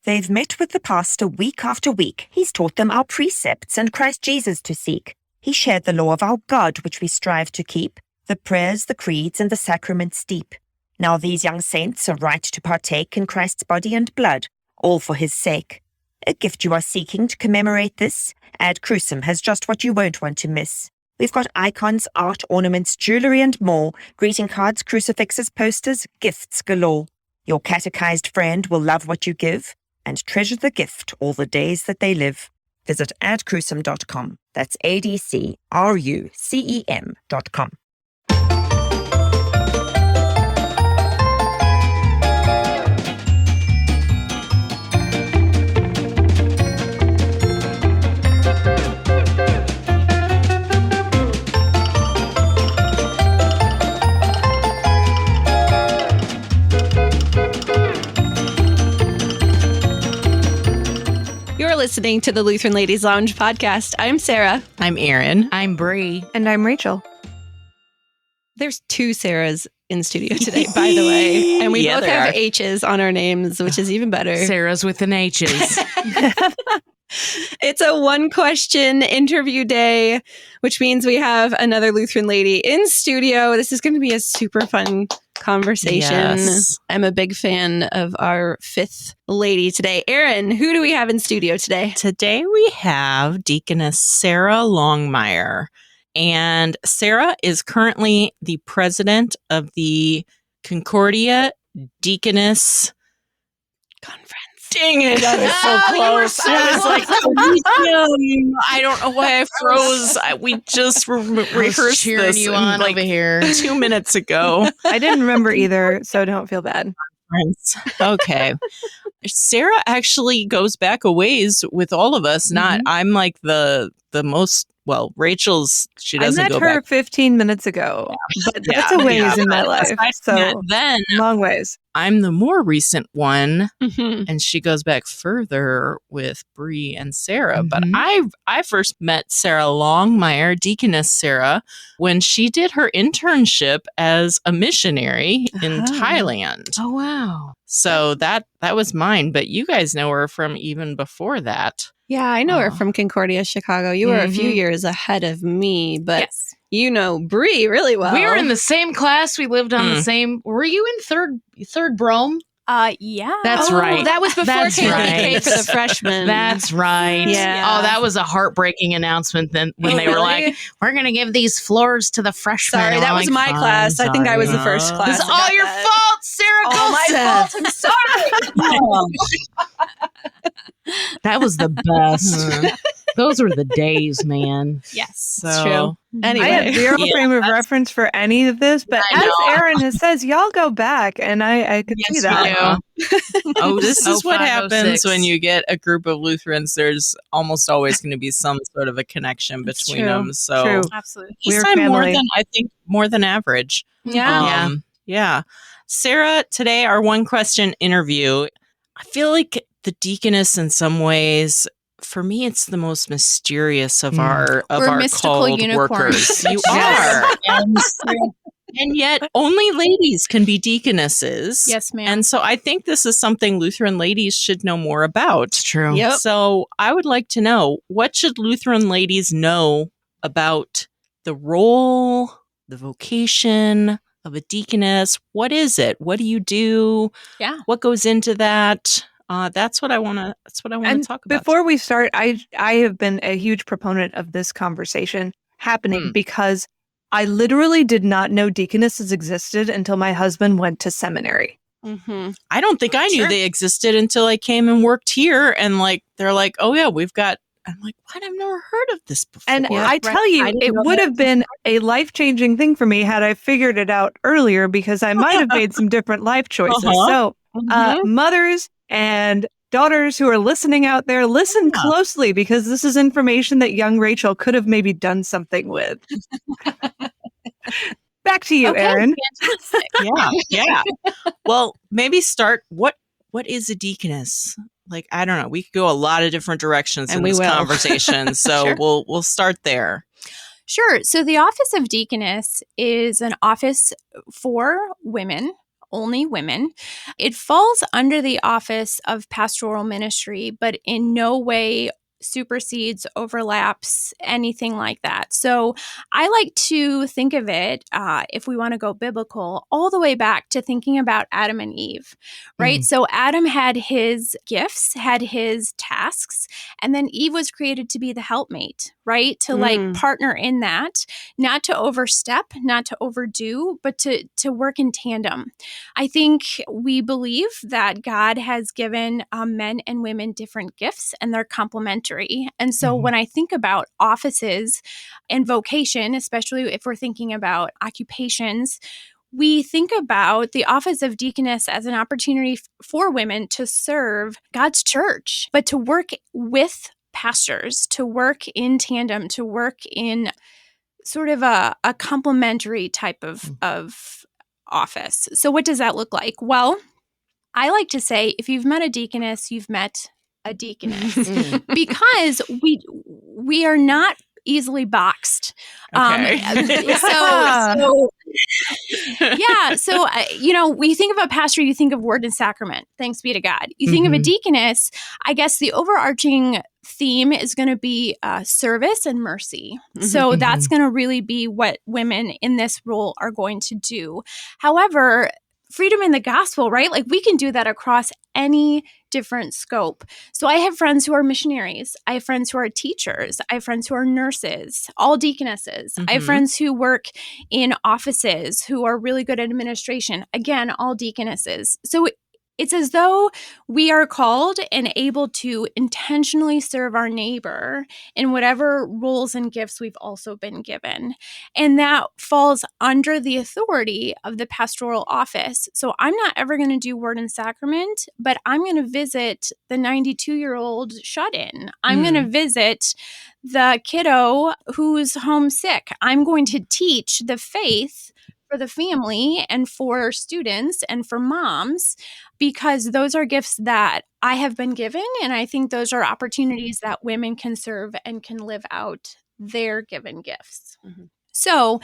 They've met with the pastor week after week. He's taught them our precepts and Christ Jesus to seek. He shared the law of our God, which we strive to keep, the prayers, the creeds, and the sacraments deep. Now these young saints are right to partake in Christ's body and blood, all for his sake. A gift you are seeking to commemorate this? Ad Crucem has just what you won't want to miss. We've got icons, art, ornaments, jewelry, and more, greeting cards, crucifixes, posters, gifts galore. Your catechized friend will love what you give and treasure the gift all the days that they live. Visit adcrucem.com. That's ADCRUCEM.com. You're listening to the Lutheran Ladies Lounge podcast. I'm Sarah. I'm Erin. I'm Bree. And I'm Rachel. There's two Sarahs in studio today, by the way. And we both have H's on our names, which is even better. Sarah's with an H's. It's a one-question interview day, which means we have another Lutheran lady in studio. This is going to be a super fun conversation. Yes. I'm a big fan of our fifth lady today. Erin, who do we have in studio today? Today we have Deaconess Sarah Longmire. And Sarah is currently the president of the Concordia Deaconess Conference. Dang it, I was so close. I was like, I don't know why I froze. We just rehearsed cheering this you on like over here 2 minutes ago. I didn't remember either, so don't feel bad. Okay. Sarah actually goes back a ways with all of us. I'm like the most, well, Rachel's, she doesn't go back. I met her 15 minutes ago, but that's a ways in my life. So then long ways. I'm the more recent one, and she goes back further with Bree and Sarah. But I first met Sarah Longmire, Deaconess Sarah, when she did her internship as a missionary in Thailand. Oh, wow. So that was mine, but you guys know her from even before that. Yeah, I know her from Concordia, Chicago. You were a few years ahead of me, but you know Bree really well. We were in the same class. We lived on the same. Were you in third Brome? Yeah. That's right. That was before KKK for the freshmen. That's right. Yeah. Oh, that was a heartbreaking announcement then when they were like, we're going to give these floors to the freshmen. Sorry, that was my class. I think I was the first class. It's all your fault, Sarah. All my fault. I'm sorry. That was the best. Those were the days, man. Yes. It's true. Anyway. I have zero frame of reference for any of this, but as Erin has says, y'all go back, and I could see that. Oh, this is what 05, happens 06. when you get a group of Lutherans. There's almost always going to be some sort of a connection between them. So True. Absolutely. this We're time family. more than average. Yeah. Yeah. Sarah, today our one question interview. I feel like the deaconess in some ways, for me, it's the most mysterious of our mystical called unicorns. workers. You are. And yet only ladies can be deaconesses. Yes, ma'am. And so I think this is something Lutheran ladies should know more about. It's true. Yep. So I would like to know, what should Lutheran ladies know about the role, the vocation of a deaconess? What is it? What do you do? Yeah. What goes into that? That's what I want to talk about. Before we start, I have been a huge proponent of this conversation happening because I literally did not know deaconesses existed until my husband went to seminary. I don't think I knew they existed until I came and worked here, and they're like, oh yeah, we've got. I'm like, what? I've never heard of this before. And I tell you, it would have been a life-changing thing for me had I figured it out earlier, because I might have made some different life choices. So mothers and daughters who are listening out there, listen closely, because this is information that young Rachel could have maybe done something with. Back to you, Erin. Yeah. Well, maybe start. What is a deaconess? I don't know. We could go a lot of different directions in this conversation. So we'll start there. Sure. So the office of deaconess is an office for women only women. It falls under the office of pastoral ministry, but in no way supersedes, overlaps, anything like that. So I like to think of it, if we want to go biblical, all the way back to thinking about Adam and Eve, right? So Adam had his gifts, had his tasks, and then Eve was created to be the helpmate, right? To like partner in that, not to overstep, not to overdo, but to work in tandem. I think we believe that God has given men and women different gifts, and they're complementary. And so when I think about offices and vocation, especially if we're thinking about occupations, we think about the office of deaconess as an opportunity for women to serve God's church, but to work with pastors, to work in tandem, to work in sort of a complementary type of office. So what does that look like? Well, I like to say, if you've met a deaconess, you've met a deaconess, because we are not easily boxed. Okay. We think of a pastor, you think of word and sacrament. Thanks be to God. You think of a deaconess, I guess the overarching theme is going to be service and mercy. So that's going to really be what women in this role are going to do. However, freedom in the gospel, right? Like we can do that across any different scope. So I have friends who are missionaries. I have friends who are teachers. I have friends who are nurses, all deaconesses. I have friends who work in offices who are really good at administration. Again, all deaconesses. So it's as though we are called and able to intentionally serve our neighbor in whatever roles and gifts we've also been given. And that falls under the authority of the pastoral office. So I'm not ever going to do word and sacrament, but I'm going to visit the 92-year-old shut-in. I'm going to visit the kiddo who's homesick. I'm going to teach the faith for the family and for students and for moms, because those are gifts that I have been given. And I think those are opportunities that women can serve and can live out their given gifts. So,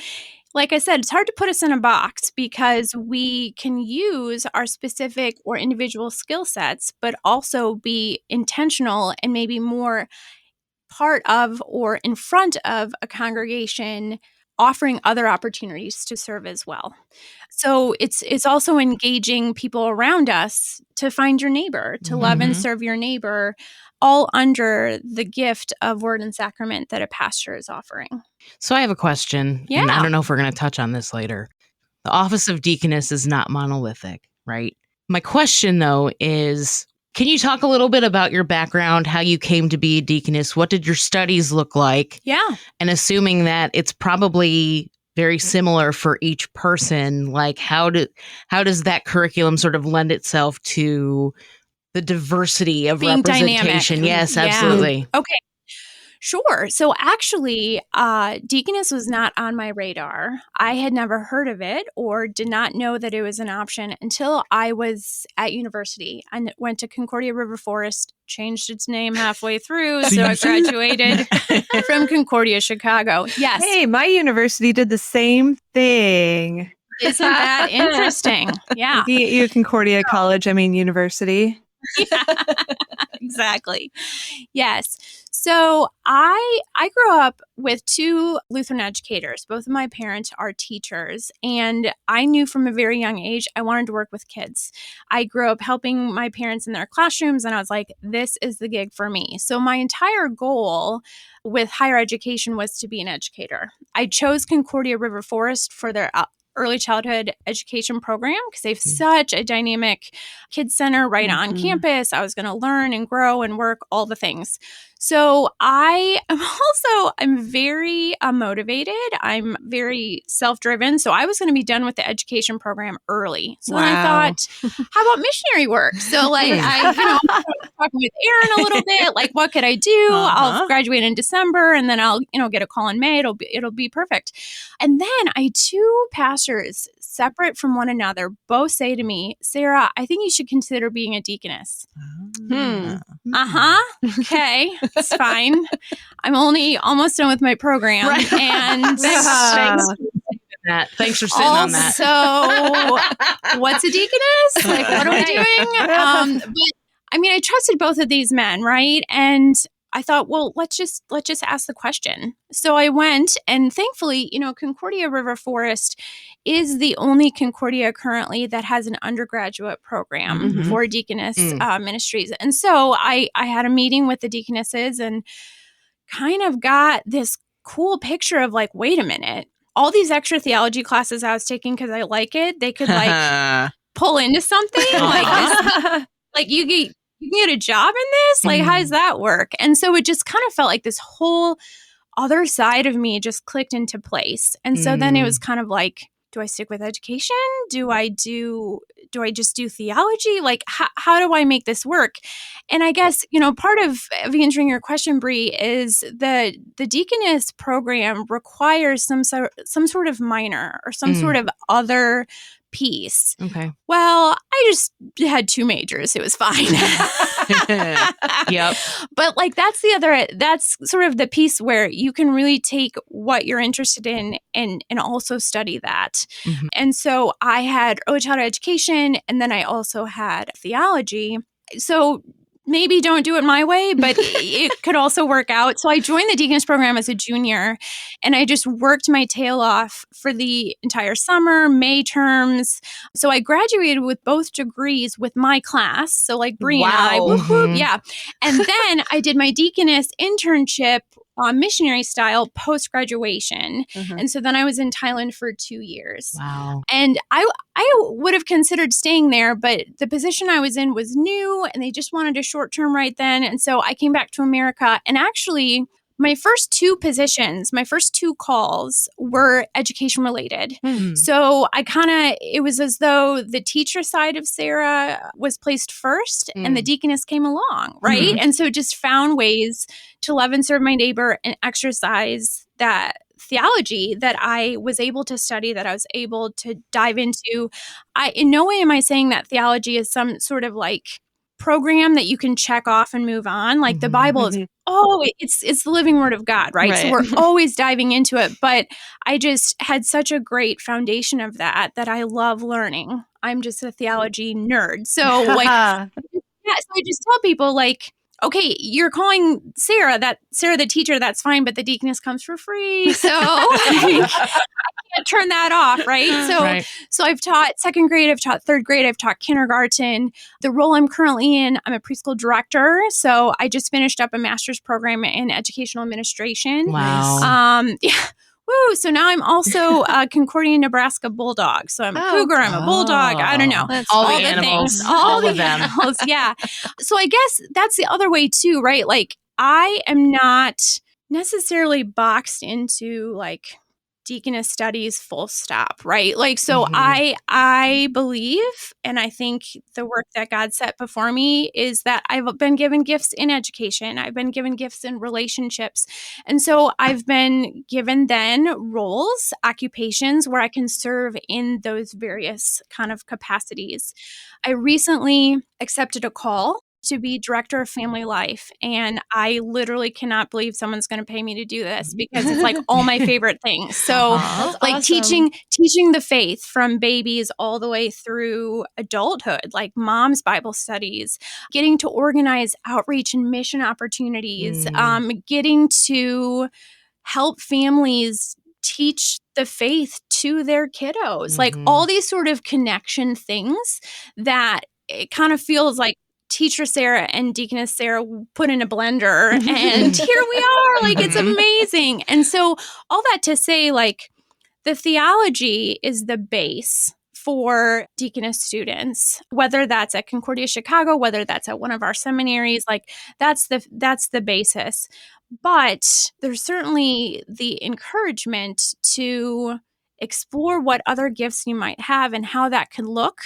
like I said, it's hard to put us in a box because we can use our specific or individual skill sets, but also be intentional and maybe more part of or in front of a congregation, offering other opportunities to serve as well. So it's also engaging people around us to find your neighbor, to love and serve your neighbor, all under the gift of word and sacrament that a pastor is offering. So I have a question, and I don't know if we're going to touch on this later. The office of deaconess is not monolithic, right? My question, though, is, can you talk a little bit about your background, how you came to be a deaconess? What did your studies look like? Yeah. And assuming that it's probably very similar for each person, like how does that curriculum sort of lend itself to the diversity of being representation? Dynamic. Yes, absolutely. Okay. Sure. So actually, deaconess was not on my radar. I had never heard of it or did not know that it was an option until I was at university. I went to Concordia River Forest, changed its name halfway through. So I graduated from Concordia, Chicago. Yes. Hey, my university did the same thing. Isn't that interesting? Yeah. You Concordia College, university. Yeah, exactly. Yes. So I grew up with two Lutheran educators. Both of my parents are teachers, and I knew from a very young age I wanted to work with kids. I grew up helping my parents in their classrooms, and I was like, this is the gig for me. So my entire goal with higher education was to be an educator. I chose Concordia River Forest for their early childhood education program because they have such a dynamic kids center right on campus. I was going to learn and grow and work all the things. So I'm very motivated. I'm very self-driven. So I was going to be done with the education program early. So then I thought, how about missionary work? So I was talking with Erin a little bit, like, what could I do? I'll graduate in December and then I'll, get a call in May. It'll be perfect. And then I had two pastors separate from one another both say to me, Sarah, I think you should consider being a deaconess. Okay, it's fine. I'm only almost done with my program. Right. And that. Thanks for sitting on that. So, what's a deaconess? Like, what are we doing? But I mean, I trusted both of these men, right? And I thought, well, let's just ask the question. So I went, and thankfully, Concordia River Forest is the only Concordia currently that has an undergraduate program for deaconess ministries. And so I had a meeting with the deaconesses and kind of got this cool picture of like, wait a minute, all these extra theology classes I was taking because I like it, they could like pull into something like this. Like you can get a job in this? Like, how does that work? And so it just kind of felt like this whole other side of me just clicked into place. And so then it was kind of like, do I stick with education? Do I just do theology? Like, how do I make this work? And I guess, part of answering your question, Bree, is the deaconess program requires some sort of minor or some sort of other piece. Okay. Well, I just had 2 majors. It was fine. Yep. But like that's sort of the piece where you can really take what you're interested in and also study that. And so I had early childhood education, and then I also had theology. So maybe don't do it my way, but it could also work out. So I joined the deaconess program as a junior, and I just worked my tail off for the entire summer, May terms. So I graduated with both degrees with my class. So like Bree and I, whoop, whoop, yeah. And then I did my deaconess internship missionary style post-graduation. And so then I was in Thailand for 2 years. Wow. And I would have considered staying there, but the position I was in was new and they just wanted a short term right then. And so I came back to America, and actually my first 2 positions, my first 2 calls were education related. So it was as though the teacher side of Sarah was placed first and the deaconess came along, right? And so just found ways to love and serve my neighbor and exercise that theology that I was able to study, that I was able to dive into. In no way am I saying that theology is some sort of like program that you can check off and move on. Like the Bible is, it's the living word of God, right? So we're always diving into it. But I just had such a great foundation of that I love learning. I'm just a theology nerd. So like, so I just tell people like, okay, you're calling Sarah the teacher, that's fine, but the deaconess comes for free. So I can't turn that off, right? So I've taught 2nd grade, I've taught 3rd grade, I've taught kindergarten. The role I'm currently in, I'm a preschool director. So I just finished up a master's program in educational administration. Wow. Woo! So now I'm also a Concordia, Nebraska bulldog. So I'm a cougar, I'm a bulldog. I don't know. All the animals. Things. All of them. Animals, yeah. So I guess that's the other way too, right? Like I am not necessarily boxed into like deaconess studies full stop, right? Like, so I believe, and I think the work that God set before me is that I've been given gifts in education. I've been given gifts in relationships. And so I've been given then roles, occupations where I can serve in those various kind of capacities. I recently accepted a call to be director of family life. And I literally cannot believe someone's going to pay me to do this because it's like all my favorite things. So like awesome. teaching the faith from babies all the way through adulthood, like mom's Bible studies, getting to organize outreach and mission opportunities, getting to help families teach the faith to their kiddos, like all these sort of connection things that it kind of feels like Teacher Sarah and Deaconess Sarah put in a blender and here we are, like it's amazing. And so all that to say, like the theology is the base for deaconess students, whether that's at Concordia Chicago, whether that's at one of our seminaries, like that's the basis. But there's certainly the encouragement to explore what other gifts you might have and how that can look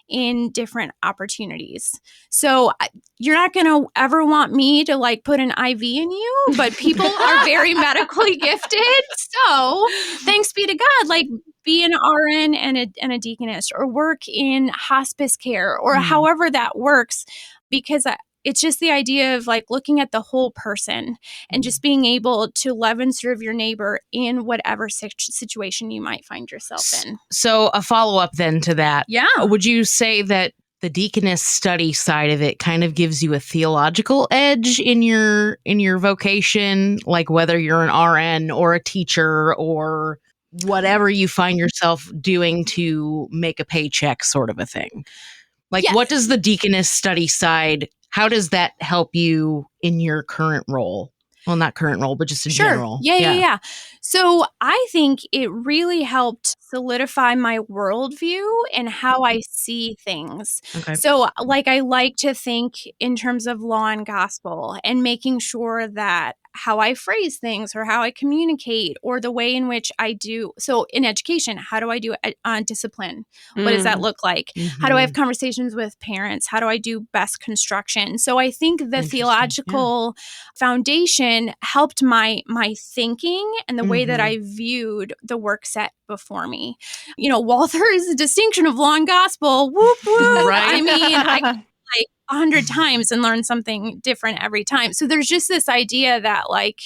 in different opportunities. So you're not going to ever want me to like put an IV in you, but people are very medically gifted. So thanks be to God, like be an RN and a deaconess or work in hospice care or however that works, because it's just the idea of like looking at the whole person and just being able to love and serve your neighbor in whatever situation you might find yourself in. So a follow-up then to that. Yeah. Would you say that the deaconess study side of it kind of gives you a theological edge in your vocation, like whether you're an RN or a teacher or whatever you find yourself doing to make a paycheck sort of a thing? Like, Yes. What does the deaconess study side, how does that help you in your current role? Well, not current role, but just in general. Yeah. So I think it really helped solidify my worldview and how I see things. Okay. So like I like to think in terms of law and gospel and making sure that how I phrase things or how I communicate or the way in which I do. So in education, how do I do discipline? What does that look like? How do I have conversations with parents? How do I do best construction? So I think the theological foundation helped my thinking and the way that I viewed the work set before me. You know, Walther's distinction of law and gospel, whoop, whoop. Right. I mean, I like 100 times and learn something different every time. So there's just this idea that like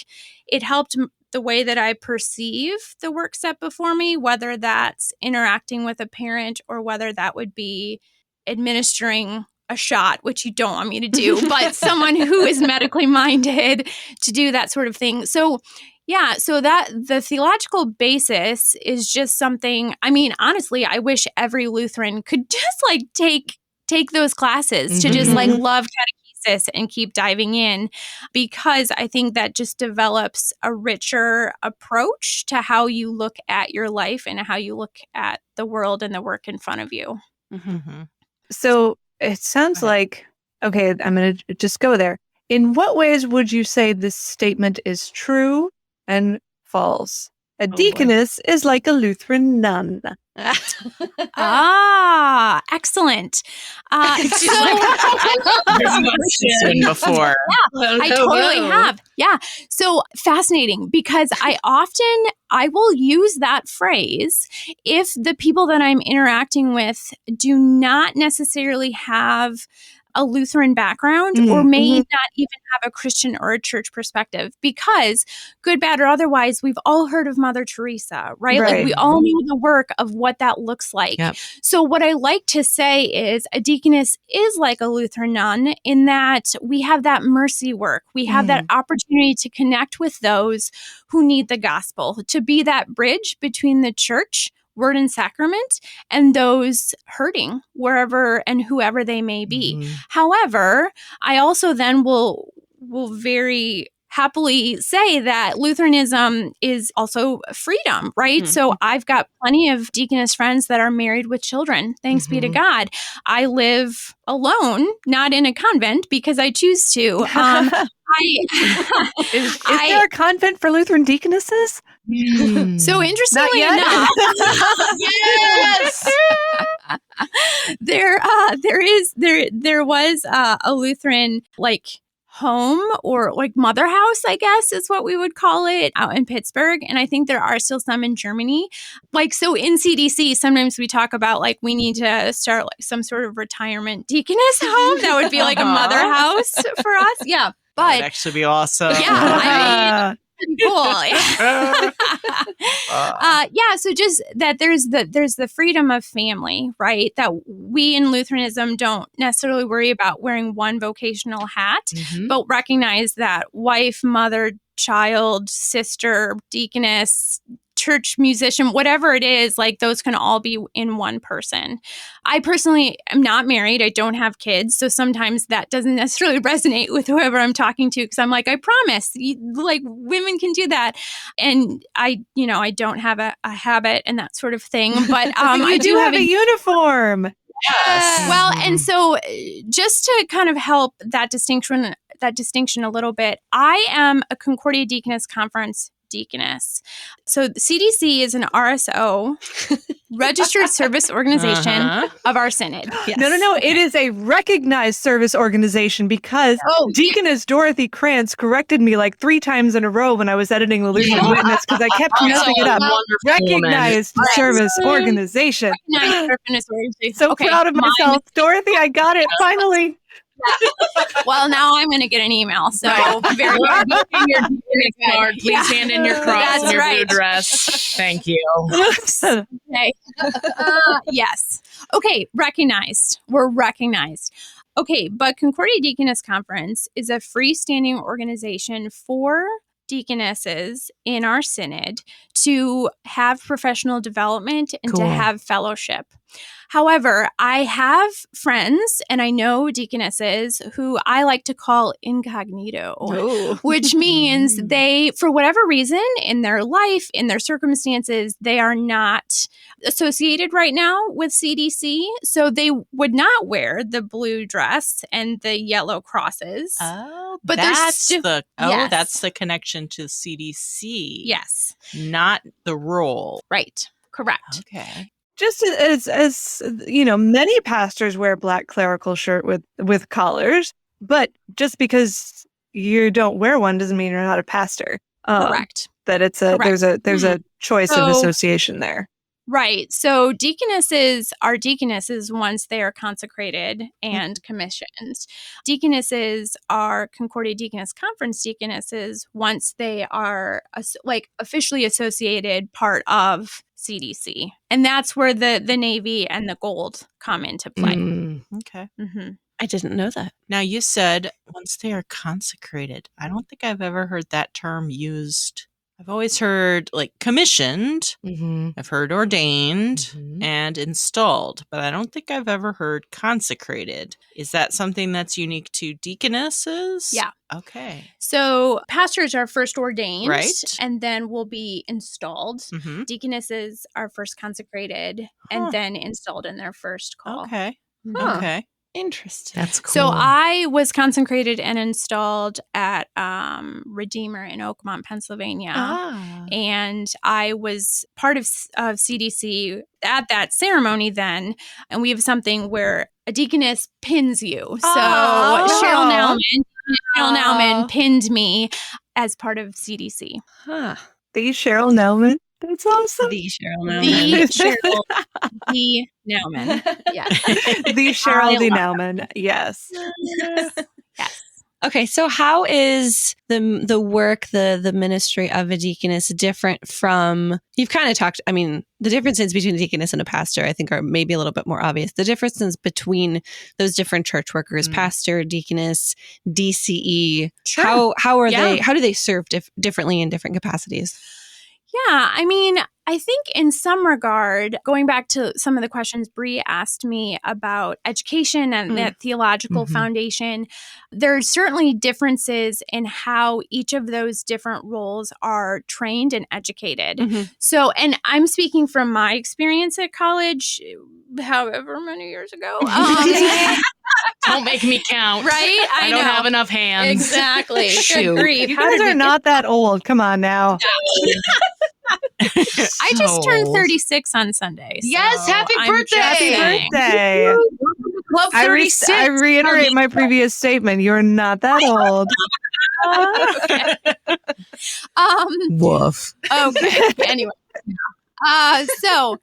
it helped the way that I perceive the work set before me, whether that's interacting with a parent or whether that would be administering a shot, which you don't want me to do, but someone who is medically minded to do that sort of thing. So yeah, so that the theological basis is just something, I mean, honestly, I wish every Lutheran could just like take those classes to just like love catechesis and keep diving in, because I think that just develops a richer approach to how you look at your life and how you look at the world and the work in front of you. So it sounds like, okay, I'm going to just go there. In what ways would you say this statement is true and false? A deaconess is like a Lutheran nun. Excellent. Before. I totally have. Yeah. So fascinating, because I will use that phrase if the people that I'm interacting with do not necessarily have a Lutheran background or may not even have a Christian or a church perspective, because good, bad, or otherwise, we've all heard of Mother Teresa, right? Like we all know the work of what that looks like. Yep. So what I like to say is a deaconess is like a Lutheran nun in that we have that mercy work. We have that opportunity to connect with those who need the gospel, to be that bridge between the church, word and sacrament, and those hurting wherever and whoever they may be. However, I also then will very happily say that Lutheranism is also freedom, right? So I've got plenty of deaconess friends that are married with children. Thanks be to God. I live alone, not in a convent because I choose to. Is there a convent for Lutheran deaconesses? So interestingly enough, Yes. there was a Lutheran like home or like mother house, I guess is what we would call it, out in Pittsburgh. And I think there are still some in Germany. Like, so in CDC, sometimes we talk about like, we need to start like some sort of retirement deaconess home. That would be like a mother house for us. Yeah. But That would actually be awesome. yeah, I mean, cool. So just that there's the freedom of family, right? That we in Lutheranism don't necessarily worry about wearing one vocational hat, but recognize that wife, mother, child, sister, deaconess, church musician, whatever it is, like those can all be in one person. I personally am not married. I don't have kids. So sometimes that doesn't necessarily resonate with whoever I'm talking to, because I'm like, I promise, like women can do that. And I don't have a habit and that sort of thing. But I do have a uniform. Yes. Well, and so just to kind of help that distinction a little bit, I am a Concordia Deaconess Conference deaconess. So the CDC is an RSO, registered service organization of our synod. Yes. No. It is a recognized service organization, because Deaconess Dorothy Krantz corrected me like 3 times in a row when I was editing the Lutheran Witness, because I kept messing it up. Recognized service organization. Recognized service organization. So proud of myself. Dorothy, I got it finally. Well, now I'm going to get an email. So very good. Please hand in your cross and your blue dress. Thank you. Okay. Yes. Okay. Recognized. We're recognized. Okay. But Concordia Deaconess Conference is a freestanding organization for deaconesses in our synod to have professional development and to have fellowship. However, I have friends and I know deaconesses who I like to call incognito, which means they, for whatever reason in their life, in their circumstances, they are not associated right now with CDC. So they would not wear the blue dress and the yellow crosses. Oh, but that's yes. That's the connection to CDC. Yes. Not the role. Right. Correct. Okay. Just as you know, many pastors wear black clerical shirt with collars, but just because you don't wear one doesn't mean you're not a pastor. Correct. That it's there's a choice of association there. Right. So deaconesses are deaconesses once they are consecrated and commissioned. Deaconesses are Concordia Deaconess Conference deaconesses once they are officially associated part of CDC. And that's where the navy and the gold come into play. Okay. Mm-hmm. I didn't know that. Now, you said once they are consecrated. I don't think I've ever heard that term used. I've always heard commissioned, I've heard ordained and installed, but I don't think I've ever heard consecrated. Is that something that's unique to deaconesses? Yeah. Okay. So pastors are first ordained, right, and then will be installed. Mm-hmm. Deaconesses are first consecrated and then installed in their first call. Okay. Huh. Okay. Interesting. That's cool. So I was consecrated and installed at Redeemer in Oakmont, Pennsylvania. And I was part of CDC at that ceremony then. And we have something where a deaconess pins you. So Cheryl Nauman pinned me as part of CDC. Huh. The Cheryl Nauman. That's awesome. The Cheryl Nauman. The Cheryl D. Nauman. Yes. The Cheryl D. Nauman. Yes. Yes. Okay, so how is the work, the ministry of a deaconess different from, you've kind of talked, I mean, the differences between a deaconess and a pastor, I think, are maybe a little bit more obvious. The differences between those different church workers, pastor, deaconess, DCE, Sure. how are they, how do they serve differently in different capacities? Yeah, I mean, I think in some regard, going back to some of the questions Bree asked me about education and that theological foundation, there's certainly differences in how each of those different roles are trained and educated. So, and I'm speaking from my experience at college, however many years ago. Don't make me count. Right? I don't have enough hands. Exactly. Shoot. Good grief. You guys are not that old. Come on now. I just turned 36 on Sunday. So Yes, happy birthday. Happy birthday. Club 36. I reiterate my previous statement. You're not that old. Woof. Okay. Anyway. So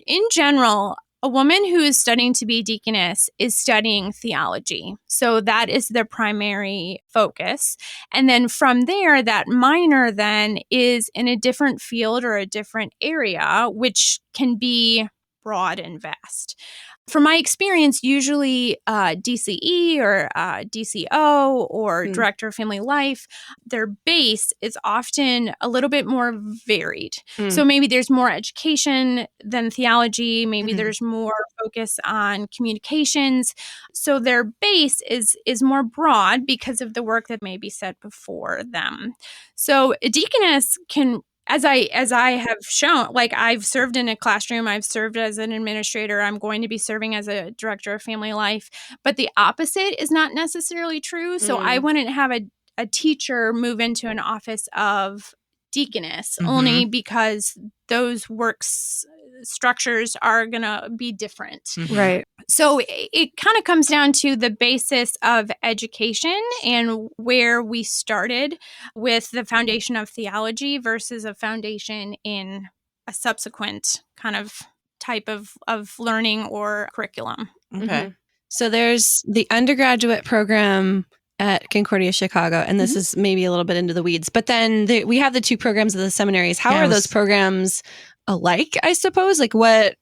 in general, a woman who is studying to be deaconess is studying theology. So that is their primary focus. And then from there, that minor then is in a different field or a different area, which can be broad and vast. From my experience, usually DCE or DCO or Director of Family Life, their base is often a little bit more varied. So maybe there's more education than theology. Maybe there's more focus on communications. So their base is more broad because of the work that may be set before them. So a deaconess can, as I have shown, like I've served in a classroom, I've served as an administrator, I'm going to be serving as a director of family life, but the opposite is not necessarily true. So I wouldn't have a teacher move into an office of deaconess only because those works structures are going to be different. Right. So it kind of comes down to the basis of education and where we started with the foundation of theology versus a foundation in a subsequent kind of type of learning or curriculum. Okay. So there's the undergraduate program at Concordia Chicago, and this is maybe a little bit into the weeds, but then we have the two programs of the seminaries. How are those programs alike, I suppose? Like what?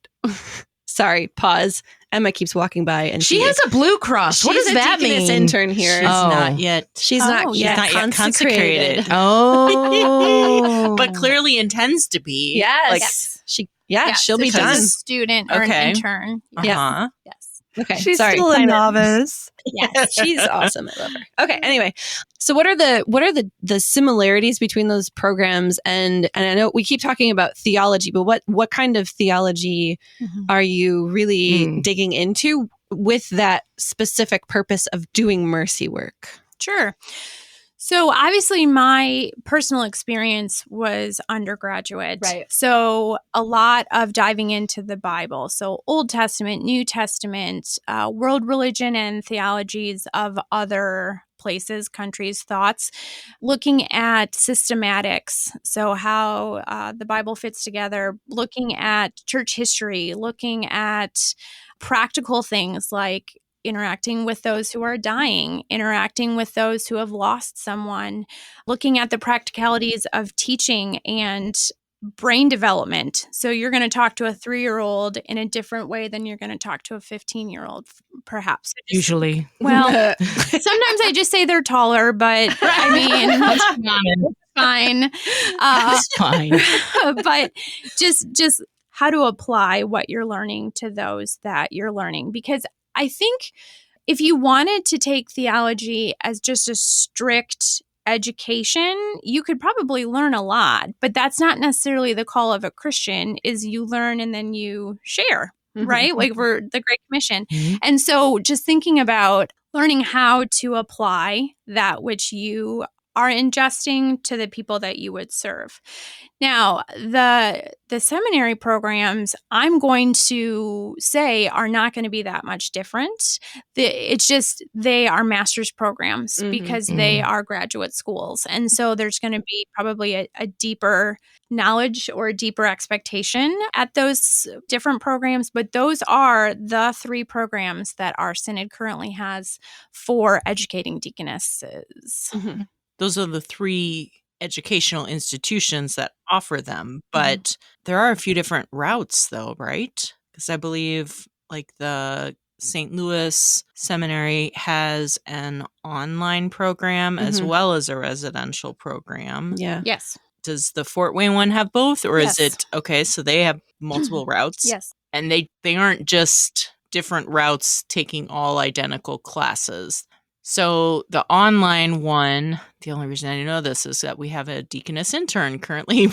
Sorry, pause. Emma keeps walking by and she has a Blue Cross. What does that mean? She's a Deaconess intern here. She's not yet. She's not yet consecrated. Oh, but clearly intends to be. Yes. She'll be done. A student or an intern. Yeah. Yes. Okay. She's sorry. still a novice. Yes, she's awesome. I love her. Okay. Anyway, so what are the similarities between those programs? And I know we keep talking about theology, but what kind of theology are you really digging into with that specific purpose of doing mercy work? Sure. So obviously my personal experience was undergraduate. Right. So a lot of diving into the Bible. So Old Testament, New Testament, world religion and theologies of other places, countries, thoughts, looking at systematics. So how the Bible fits together, looking at church history, looking at practical things like interacting with those who are dying, interacting with those who have lost someone, looking at the practicalities of teaching and brain development. So you're going to talk to a 3-year-old in a different way than you're going to talk to a 15-year-old, perhaps. Usually. Well, sometimes I just say they're taller, but I mean, it's fine. It's fine. But just how to apply what you're learning to those that you're learning. Because I think if you wanted to take theology as just a strict education, you could probably learn a lot, but that's not necessarily the call of a Christian, is you learn and then you share, right? Like for the Great Commission. And so just thinking about learning how to apply that which you are ingesting to the people that you would serve. Now, the seminary programs, I'm going to say, are not going to be that much different. It's just they are master's programs because they are graduate schools. And so there's going to be probably a deeper knowledge or a deeper expectation at those different programs. But those are the 3 programs that our synod currently has for educating deaconesses. Those are the 3 educational institutions that offer them, but there are a few different routes though, right? Because I believe like the St. Louis Seminary has an online program as well as a residential program. Yeah. Yes. Does the Fort Wayne one have both, or is it okay? So they have multiple routes. Yes. And they aren't just different routes taking all identical classes. So the online one, the only reason I know this is that we have a deaconess intern currently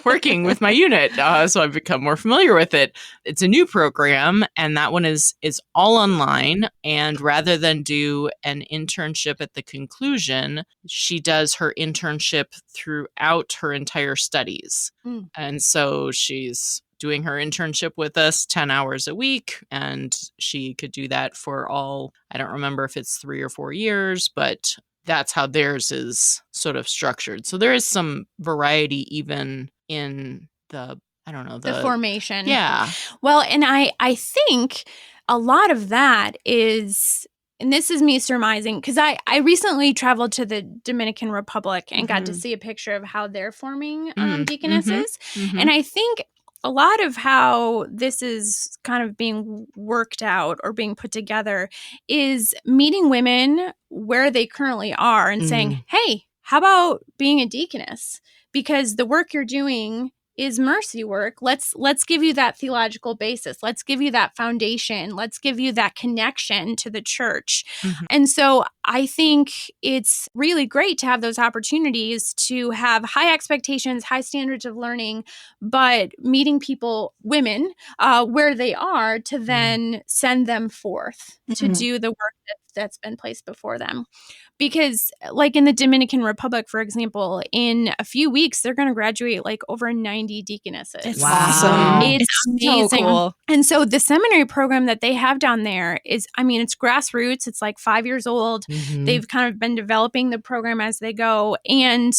working with my unit. So I've become more familiar with it. It's a new program, and that one is all online. And rather than do an internship at the conclusion, she does her internship throughout her entire studies. And so she's doing her internship with us 10 hours a week, and she could do that for all, I don't remember if it's 3 or 4 years, but that's how theirs is sort of structured. So there is some variety even in the formation. Yeah. Well, and I think a lot of that is, and this is me surmising, because I recently traveled to the Dominican Republic and got to see a picture of how they're forming deaconesses. And I think a lot of how this is kind of being worked out or being put together is meeting women where they currently are and saying, hey, how about being a deaconess? Because the work you're doing is mercy work. Let's give you that theological basis. Let's give you that foundation. Let's give you that connection to the church. And so I think it's really great to have those opportunities to have high expectations, high standards of learning, but meeting people, women, where they are to then send them forth to do the work that's been placed before them. Because like in the Dominican Republic, for example, in a few weeks, they're going to graduate like over 90 deaconesses. It's awesome. It's amazing. So cool. And so the seminary program that they have down there is, I mean, it's grassroots. It's like 5 years old. They've kind of been developing the program as they go. And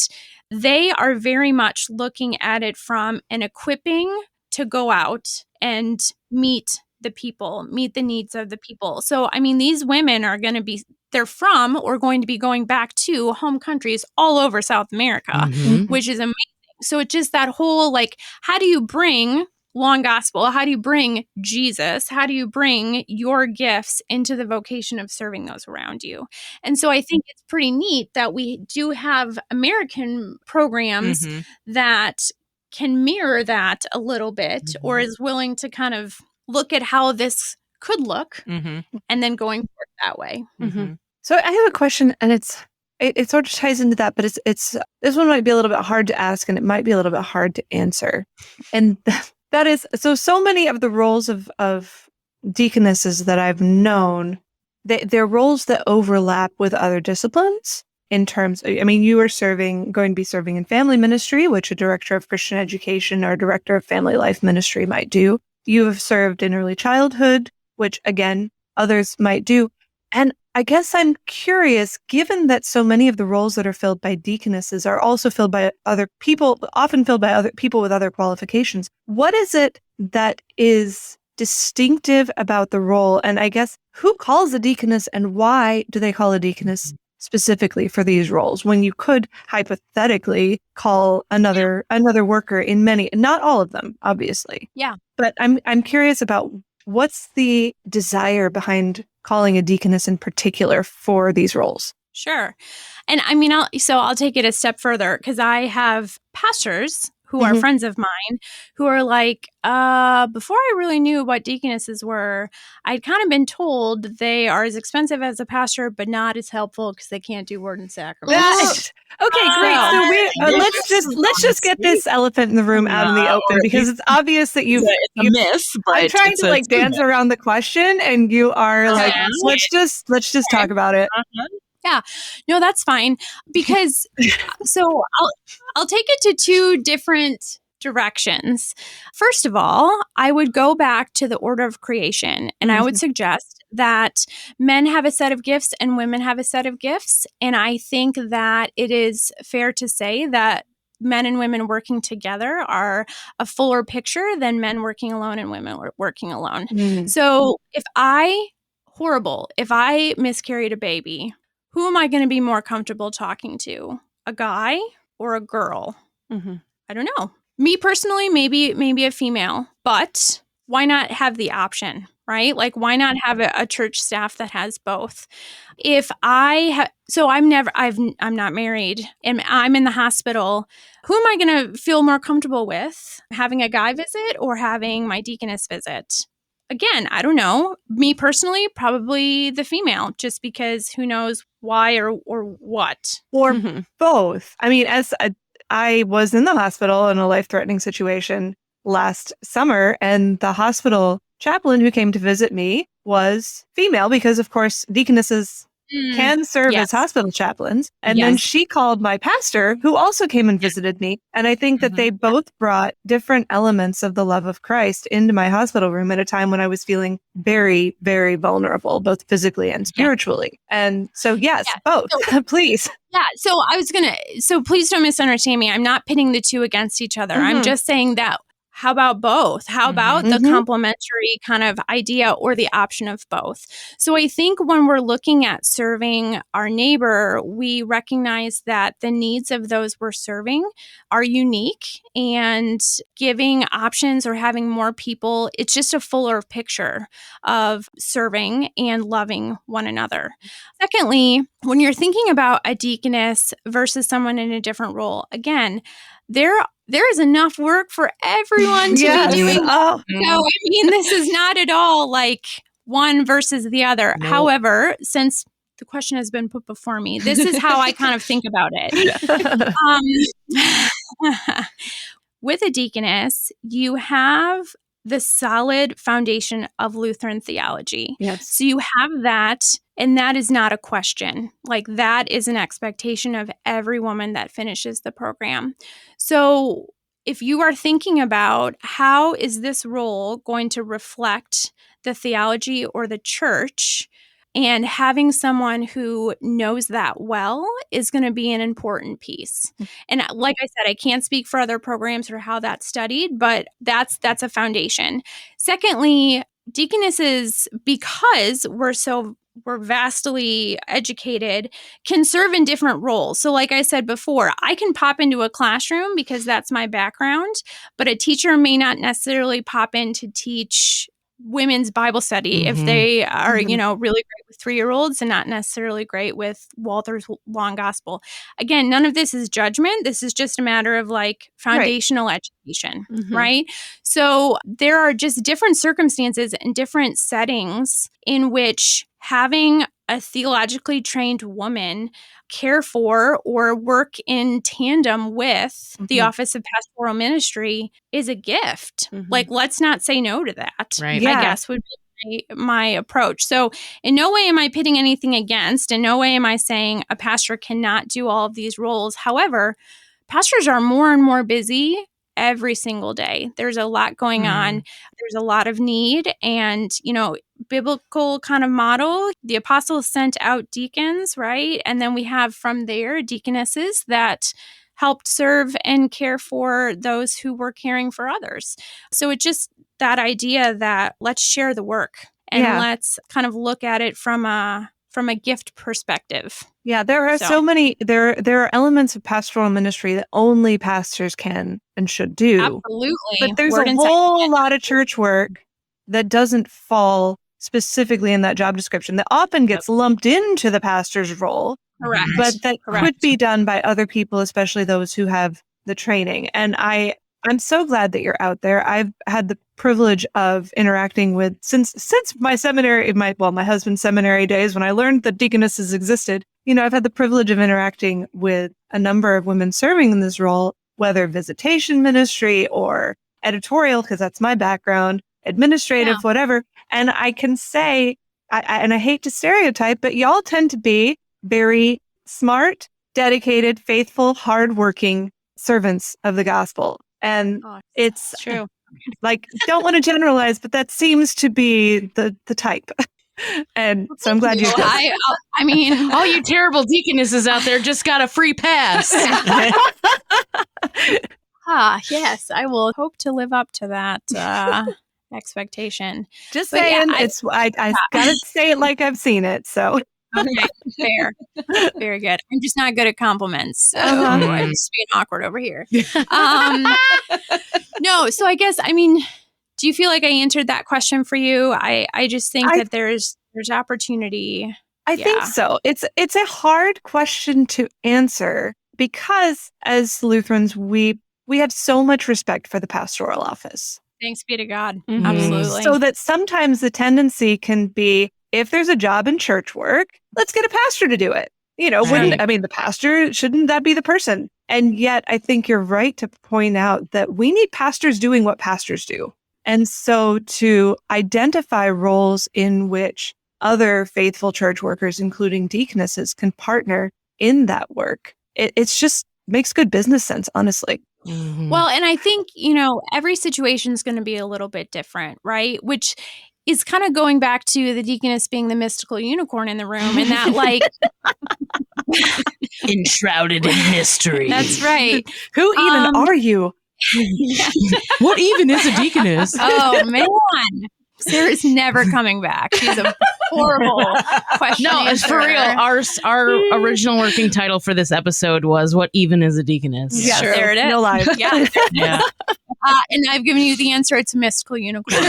they are very much looking at it from an equipping to go out and meet the people, meet the needs of the people. So, I mean, these women are going to be, they're from or going to be going back to home countries all over South America, which is amazing. So it's just that whole, like, how do you bring long gospel? How do you bring Jesus? How do you bring your gifts into the vocation of serving those around you? And so I think it's pretty neat that we do have American programs that can mirror that a little bit, or is willing to kind of look at how this could look and then going forward that way. So I have a question, and it sort of ties into that, but it's this one might be a little bit hard to ask, and it might be a little bit hard to answer. And that is, so many of the roles of deaconesses that I've known, they're roles that overlap with other disciplines in terms, I mean, you are going to be serving in family ministry, which a director of Christian education or director of family life ministry might do. You have served in early childhood, which again, others might do. And I guess I'm curious, given that so many of the roles that are filled by deaconesses are also filled by other people, often filled by other people with other qualifications, what is it that is distinctive about the role? And I guess who calls a deaconess, and why do they call a deaconess specifically for these roles when you could hypothetically call another worker in many, not all of them, obviously. Yeah. But I'm curious about what's the desire behind calling a deaconess in particular for these roles? Sure. And I mean, I'll take it a step further, because I have pastors who are friends of mine who are like, before I really knew what deaconesses were, I'd kind of been told they are as expensive as a pastor, but not as helpful because they can't do word and sacrament. Okay, great. So let's just get this elephant in the room out in the open, because it's obvious that it's a myth. But I'm trying to like dance around the question, and you are like, let's just talk about it. Yeah, no, that's fine, because so I'll take it to two different directions. First of all, I would go back to the order of creation, and I would suggest that men have a set of gifts and women have a set of gifts. And I think that it is fair to say that men and women working together are a fuller picture than men working alone and women working alone. So if I miscarried a baby, who am I going to be more comfortable talking to? A guy or a girl? I don't know. Me personally, maybe a female, but why not have the option, right? Like, why not have a church staff that has both? If I'm not married and I'm in the hospital, who am I going to feel more comfortable with? Having a guy visit or having my deaconess visit? Again, I don't know. Me personally, probably the female, just because who knows why or what. Or both. I mean, I was in the hospital in a life-threatening situation last summer, and the hospital chaplain who came to visit me was female, because of course deaconesses can serve as hospital chaplains. And then she called my pastor, who also came and visited me. And I think that they both brought different elements of the love of Christ into my hospital room at a time when I was feeling very, very vulnerable, both physically and spiritually. And so, both, please. Yeah. So please don't misunderstand me. I'm not pitting the two against each other. I'm just saying that, how about both? How about the complementary kind of idea or the option of both? So I think when we're looking at serving our neighbor, we recognize that the needs of those we're serving are unique, and giving options or having more people, it's just a fuller picture of serving and loving one another. Secondly, when you're thinking about a deaconess versus someone in a different role, again, there is enough work for everyone to be doing. So, I mean, this is not at all like one versus the other. No. However, since the question has been put before me, this is how I kind of think about it. With a deaconess, you have the solid foundation of Lutheran theology. Yes. So you have that, and that is not a question. Like, that is an expectation of every woman that finishes the program. So if you are thinking about how is this role going to reflect the theology or the church, and having someone who knows that well is going to be an important piece. And like I said, I can't speak for other programs or how that's studied, but that's a foundation. Secondly, deaconesses, because we're vastly educated, can serve in different roles. So like I said before, I can pop into a classroom because that's my background, but a teacher may not necessarily pop in to teach women's Bible study if they are, really great with 3-year-olds and not necessarily great with Walter's long gospel. Again, none of this is judgment. This is just a matter of like foundational education, right? So there are just different circumstances and different settings in which having a theologically trained woman care for or work in tandem with the office of pastoral ministry is a gift. Like, let's not say no to that. Right. I guess would be my approach. So in no way am I pitting anything against. In no way am I saying a pastor cannot do all of these roles. However, pastors are more and more busy every single day. There's a lot going on. There's a lot of need. And, biblical kind of model, the apostles sent out deacons, right? And then we have from there deaconesses that helped serve and care for those who were caring for others. So it's just that idea that let's share the work and let's kind of look at it from a gift perspective. Yeah, there are so many, there are elements of pastoral ministry that only pastors can and should do. Absolutely. But there's a whole lot of church work that doesn't fall specifically in that job description that often gets lumped into the pastor's role. Correct. But that could be done by other people, especially those who have the training. And I'm so glad that you're out there. I've had the privilege of interacting with, since my seminary, my husband's seminary days, when I learned that deaconesses existed, I've had the privilege of interacting with a number of women serving in this role, whether visitation ministry or editorial, because that's my background, administrative, whatever. And I can say, and I hate to stereotype, but y'all tend to be very smart, dedicated, faithful, hardworking servants of the gospel. And it's true. Like, don't want to generalize, but that seems to be the type. And so I'm glad you did. I mean, all you terrible deaconesses out there just got a free pass. Yes, I will hope to live up to that expectation. Just saying, I gotta say it like I've seen it. So okay, fair, very good. I'm just not good at compliments, so I'm just being awkward over here. No, so I guess do you feel like I answered that question for you? I just think that there's opportunity. I think so. It's a hard question to answer because as Lutherans, we have so much respect for the pastoral office. Thanks be to God. Absolutely. So that sometimes the tendency can be, if there's a job in church work, let's get a pastor to do it. The pastor, shouldn't that be the person? And yet I think you're right to point out that we need pastors doing what pastors do. And so to identify roles in which other faithful church workers, including deaconesses, can partner in that work, it's just makes good business sense, honestly. Well, and I think, every situation is going to be a little bit different, right? Which is kind of going back to the deaconess being the mystical unicorn in the room and that enshrouded in mystery. That's right. Who even are you? What even is a deaconess? Oh, man. Sarah's never coming back. She's a horrible question. No, it's for real. Our original working title for this episode was "What Even Is a Deaconess?" Yeah, there it is. No lie. Yeah. And I've given you the answer. It's a mystical unicorn.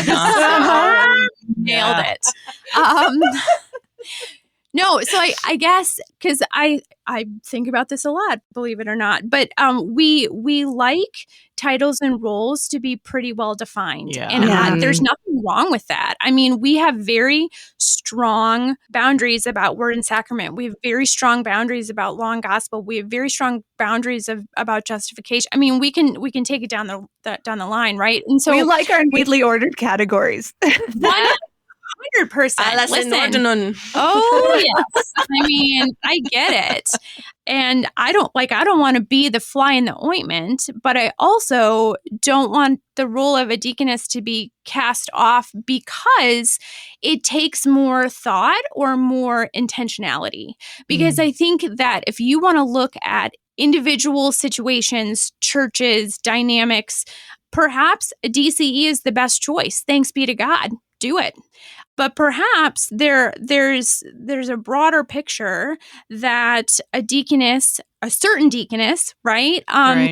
Nailed it. No, so I guess because I think about this a lot, believe it or not, but we like titles and roles to be pretty well defined, and there's nothing wrong with that. I mean, we have very strong boundaries about word and sacrament. We have very strong boundaries about law and gospel. We have very strong boundaries about justification. I mean, we can take it down the line, right? And so we like our neatly ordered categories. 100%. Listen. Oh, yes. I mean, I get it. And I don't want to be the fly in the ointment, but I also don't want the role of a deaconess to be cast off because it takes more thought or more intentionality. Because I think that if you want to look at individual situations, churches, dynamics, perhaps a DCE is the best choice. Thanks be to God. do it. But perhaps there's a broader picture that a deaconess, a certain deaconess, right,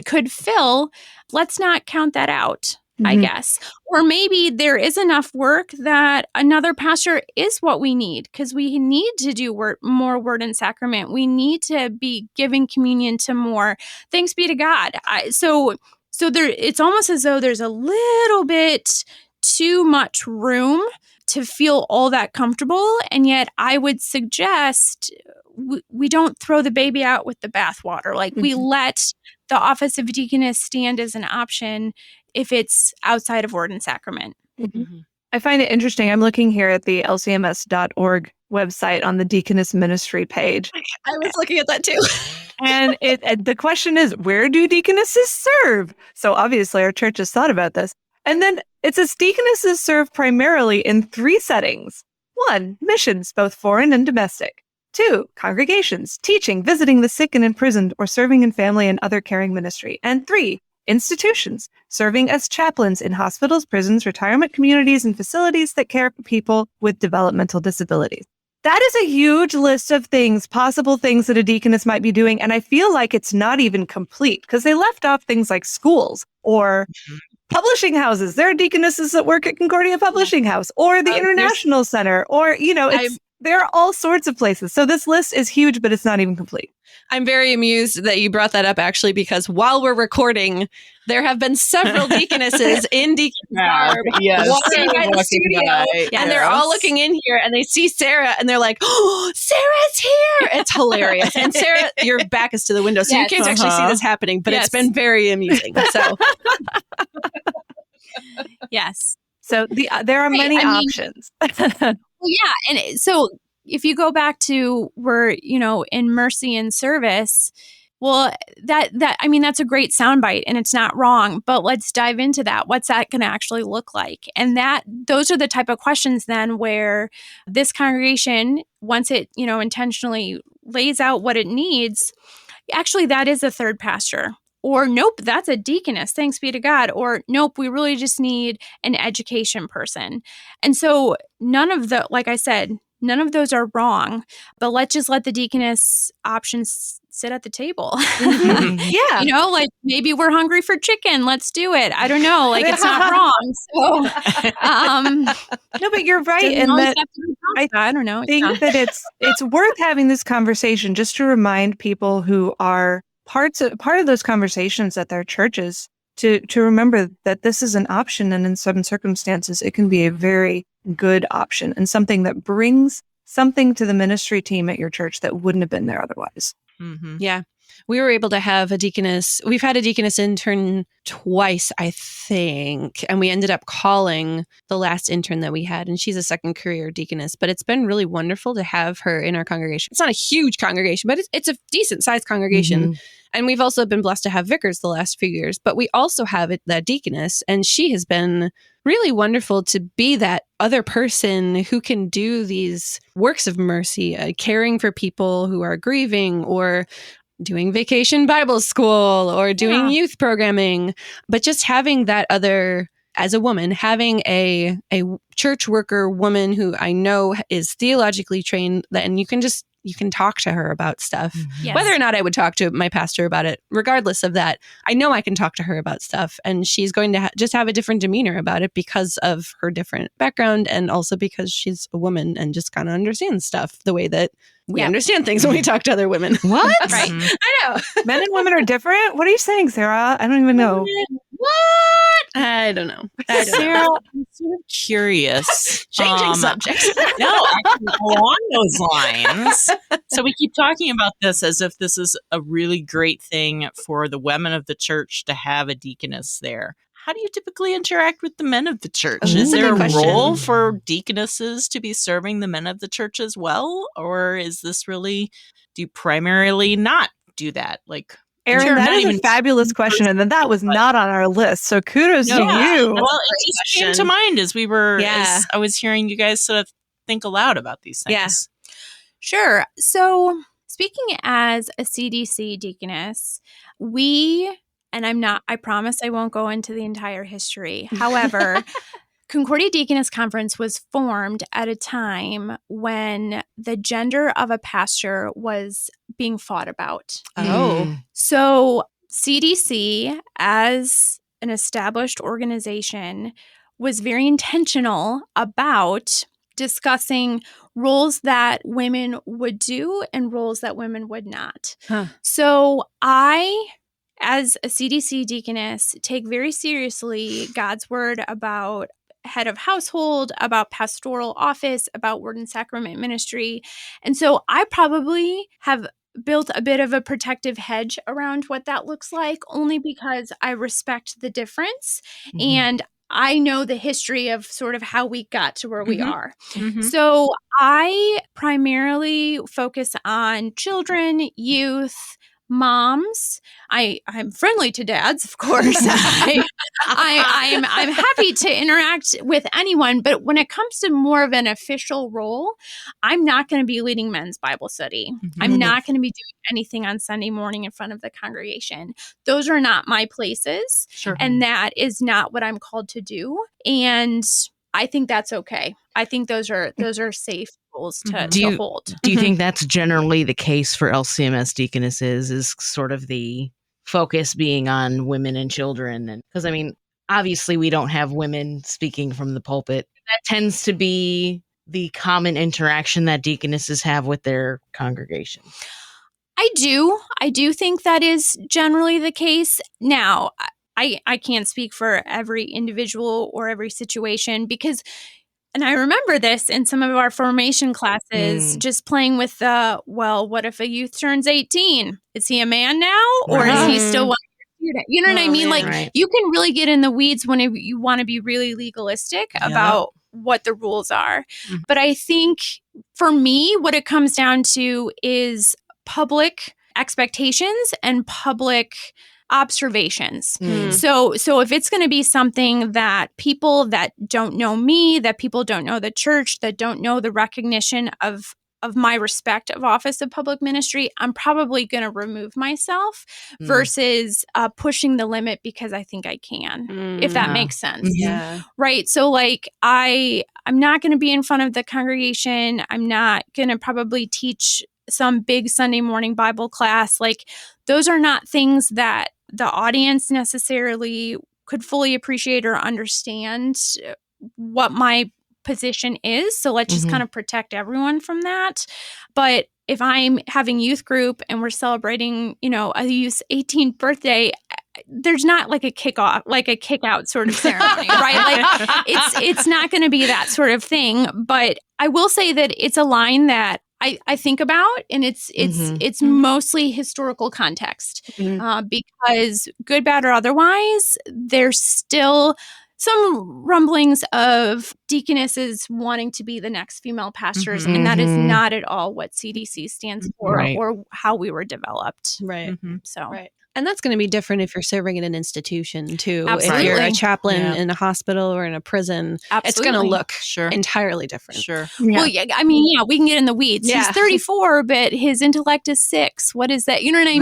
could fill. Let's not count that out, I guess. Or maybe there is enough work that another pastor is what we need, because we need to do more word and sacrament. We need to be giving communion to more. Thanks be to God. So there, it's almost as though there's a little bit too much room to feel all that comfortable. And yet I would suggest we don't throw the baby out with the bathwater. Like we let the office of deaconess stand as an option if it's outside of word and sacrament. I find it interesting. I'm looking here at the LCMS.org website on the Deaconess Ministry page. I was looking at that too. And the question is, where do deaconesses serve? So obviously our church has thought about this. And then it says deaconesses serve primarily in 3 settings. 1, missions, both foreign and domestic. 2, congregations, teaching, visiting the sick and imprisoned, or serving in family and other caring ministry. And 3, institutions, serving as chaplains in hospitals, prisons, retirement communities, and facilities that care for people with developmental disabilities. That is a huge list of things, possible things that a deaconess might be doing. And I feel like it's not even complete because they left off things like schools or publishing houses. There are deaconesses that work at Concordia Publishing House or the International Center, or, there are all sorts of places. So this list is huge, but it's not even complete. I'm very amused that you brought that up, actually, because while we're recording, there have been several deaconesses in deaconess garb walking by the studio, and they're all looking in here, and they see Sarah, and they're like, "Oh, Sarah's here!" It's hilarious. And Sarah, your back is to the window, so you can't actually see this happening, but it's been very amusing. So, yes. So there are many options. Well, yeah. And so if you go back to we're, in mercy and service, well, that's a great soundbite and it's not wrong, but let's dive into that. What's that going to actually look like? And those are the type of questions then where this congregation, once it, intentionally lays out what it needs, actually that is a third pastor. Or nope, that's a deaconess, thanks be to God. Or nope, we really just need an education person. And so like I said, none of those are wrong, but let's just let the deaconess options sit at the table. Yeah. Like maybe we're hungry for chicken. Let's do it. I don't know. Like it's not wrong. So, no, but you're right. And that I don't know. I think that it's worth having this conversation just to remind people who are part of those conversations at their churches to remember that this is an option, and in some circumstances it can be a very good option and something that brings something to the ministry team at your church that wouldn't have been there otherwise. Yeah. We were able to have a deaconess. We've had a deaconess intern twice, I think, and we ended up calling the last intern that we had, and she's a second career deaconess. But it's been really wonderful to have her in our congregation. It's not a huge congregation, but it's a decent sized congregation. And we've also been blessed to have vicars the last few years. But we also have that deaconess, and she has been really wonderful to be that other person who can do these works of mercy, caring for people who are grieving, or doing vacation Bible school, or doing youth programming, but just having that other, as a woman, having a church worker woman who I know is theologically trained, and you can talk to her about stuff. Yes. Whether or not I would talk to my pastor about it, regardless of that, I know I can talk to her about stuff, and she's going to just have a different demeanor about it because of her different background, and also because she's a woman and just kind of understands stuff the way that we understand things when we talk to other women. What? Right. I know. Men and women are different? What are you saying, Sarah? I don't even know. What? I don't know. Sarah, I'm sort of curious. Changing subjects. No, actually, along those lines. So we keep talking about this as if this is a really great thing for the women of the church to have a deaconess there. How do you typically interact with the men of the church? Is there a role for deaconesses to be serving the men of the church as well? Or is this really, do you primarily not do that? Like, Erin, that is a fabulous question, and that was not on our list. So kudos to you. Well, it just came to mind as we were, as I was hearing you guys sort of think aloud about these things. Yeah. Sure. So speaking as a CDC deaconess, I promise I won't go into the entire history. However, Concordia Deaconess Conference was formed at a time when the gender of a pastor was being fought about. Oh. So CDC, as an established organization, was very intentional about discussing roles that women would do and roles that women would not. So I, as a CDC deaconess, take very seriously God's word about head of household, about pastoral office, about word and sacrament ministry. And so I probably have built a bit of a protective hedge around what that looks like, only because I respect the difference and I know the history of sort of how we got to where we are. So I primarily focus on children, youth, moms. I'm friendly to dads, of course. I'm happy to interact with anyone, but when it comes to more of an official role, I'm not going to be leading men's Bible study. I'm not going to be doing anything on Sunday morning in front of the congregation. Those are not my places, and that is not what I'm called to do. And I think that's okay. I think those are safe roles to hold. Do you think that's generally the case for LCMS deaconesses, is sort of the focus being on women and children? And because, I mean, obviously we don't have women speaking from the pulpit. That tends to be the common interaction that deaconesses have with their congregation. I do think that is generally the case. Now, I can't speak for every individual or every situation because, and I remember this in some of our formation classes, just playing with what if a youth turns 18? Is he a man now? Or is he still one student? You know what I mean? You can really get in the weeds when you want to be really legalistic about what the rules are. But I think for me, what it comes down to is public expectations and public observations. So if it's going to be something that people that don't know me, that people don't know the church, that don't know the recognition of my respect of office of public ministry, I'm probably going to remove myself versus pushing the limit because I think I can, if that makes sense. Right. So I'm not going to be in front of the congregation. I'm not going to probably teach some big Sunday morning Bible class. Those are not things that the audience necessarily could fully appreciate or understand what my position is. So let's just kind of protect everyone from that. But if I'm having youth group and we're celebrating, a youth's 18th birthday, there's not a kick out sort of ceremony, right? It's not going to be that sort of thing. But I will say that it's a line that I think about, and it's mostly historical context, because good, bad, or otherwise, there's still some rumblings of deaconesses wanting to be the next female pastors, and that is not at all what CDC stands for or how we were developed. Right. Right. And that's going to be different if you're serving in an institution too. Absolutely. If you're a chaplain in a hospital or in a prison, it's going to look entirely different. Well, we can get in the weeds. He's 34, but his intellect is 6. What is that? You know what I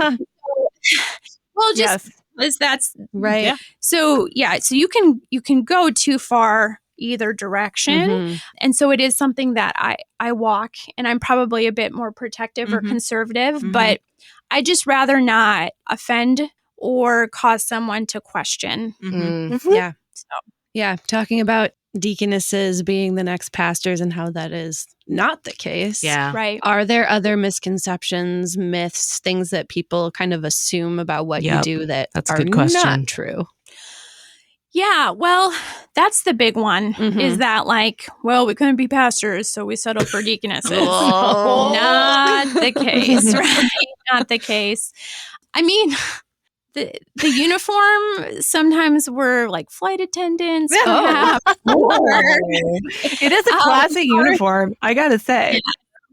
mean? Well, just that's right. Yeah. So you can go too far either direction. And so it is something that I walk, and I'm probably a bit more protective or conservative, but I just rather not offend or cause someone to question. Yeah. Yeah. Talking about deaconesses being the next pastors and how that is not the case. Yeah. Right. Are there other misconceptions, myths, things that people kind of assume about what you do that That's a are good question. not true? Yeah, well, that's the big one, is that we couldn't be pastors, so we settled for deaconesses. Not the case, right? Not the case. I mean, the uniform sometimes we're flight attendants. It is a classic uniform, I gotta say. Yeah.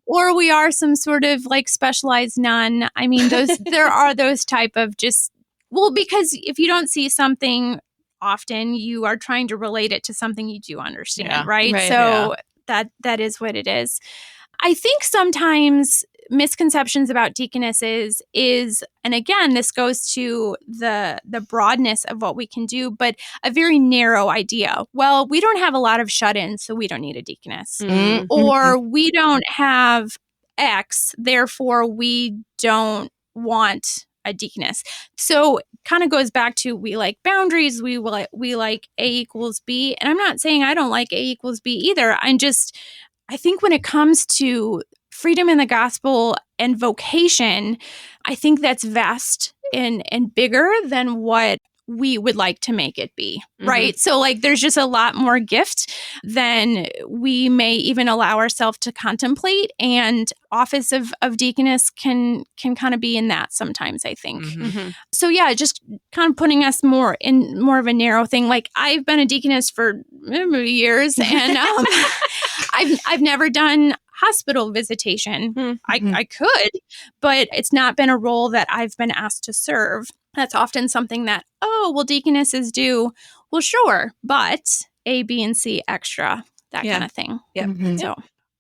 Or we are some sort of specialized nun. I mean, there are those type of because if you don't see something often, you are trying to relate it to something you do understand, right? So that is what it is. I think sometimes misconceptions about deaconesses is, and again, this goes to the broadness of what we can do, but a very narrow idea. Well, we don't have a lot of shut-ins, so we don't need a deaconess. Mm-hmm. Or we don't have X, therefore we don't want a deaconess. So kind of goes back to we like boundaries, we like A equals B. And I'm not saying I don't like A equals B either. I think when it comes to freedom in the gospel and vocation, I think that's vast and bigger than what we would like to make it be, right? So like there's just a lot more gift than we may even allow ourselves to contemplate, and office of deaconess can kind of be in that sometimes, I think. So yeah, just kind of putting us more of a narrow thing. Like I've been a deaconess for years, and I've never done hospital visitation. I could, but it's not been a role that I've been asked to serve. That's often something that, deaconesses do. Well, sure, but A, B, and C extra, that kind of thing.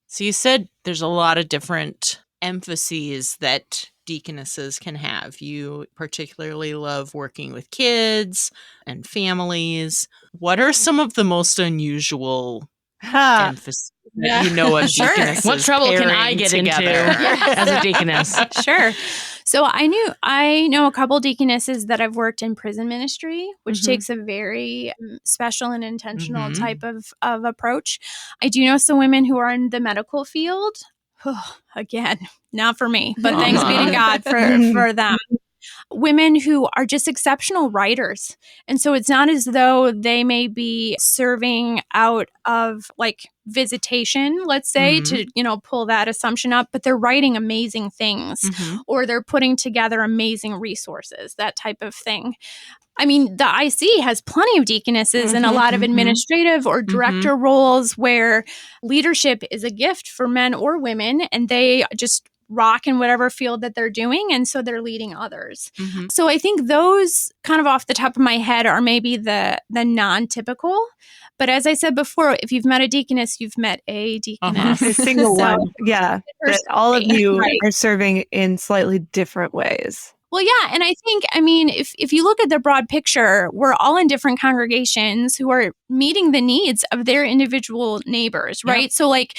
So you said there's a lot of different emphases that deaconesses can have. You particularly love working with kids and families. What are some of the most unusual emphasis that you know of deaconesses? What trouble can I get together? into as a deaconess? Sure. So I know a couple deaconesses that have worked in prison ministry, which takes a very special and intentional type of approach. I do know some women who are in the medical field. Again, not for me, but thanks be to God for them. Women who are just exceptional writers. And so it's not as though they may be serving out of like visitation, let's say, to, pull that assumption up, but they're writing amazing things or they're putting together amazing resources, that type of thing. I mean, the IC has plenty of deaconesses and a lot of administrative or director roles where leadership is a gift for men or women, and they just rock in whatever field that they're doing, and so they're leading others. So I think those kind of off the top of my head are maybe the non-typical. But as I said before, if you've met a deaconess, you've met a deaconess. A single one. Yeah. That all of you are serving in slightly different ways. Well, yeah. And I think, if you look at the broad picture, we're all in different congregations who are meeting the needs of their individual neighbors, right? So like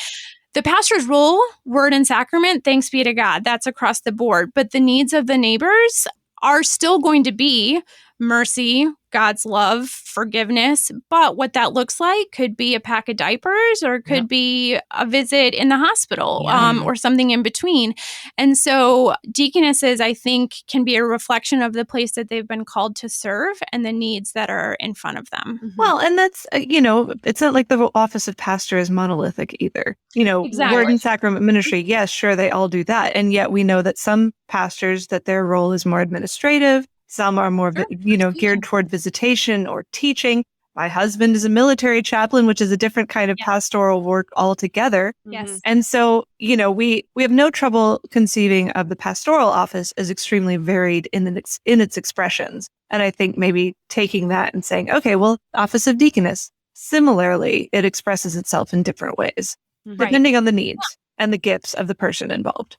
the pastor's role, word and sacrament, thanks be to God, that's across the board. But the needs of the neighbors are still going to be mercy, God's love, forgiveness. But what that looks like could be a pack of diapers, or it could be a visit in the hospital, or something in between. And so deaconesses, I think, can be a reflection of the place that they've been called to serve and the needs that are in front of them. Well, and that's, it's not like the office of pastor is monolithic either. Exactly. Word and sacrament ministry, yes, sure, they all do that. And yet we know that some pastors, that their role is more administrative. Some are more, geared toward visitation or teaching. My husband is a military chaplain, which is a different kind of pastoral work altogether. Yes. And so, we have no trouble conceiving of the pastoral office as extremely varied in its expressions. And I think maybe taking that and saying, okay, well, office of deaconess, similarly, it expresses itself in different ways, depending on the needs and the gifts of the person involved.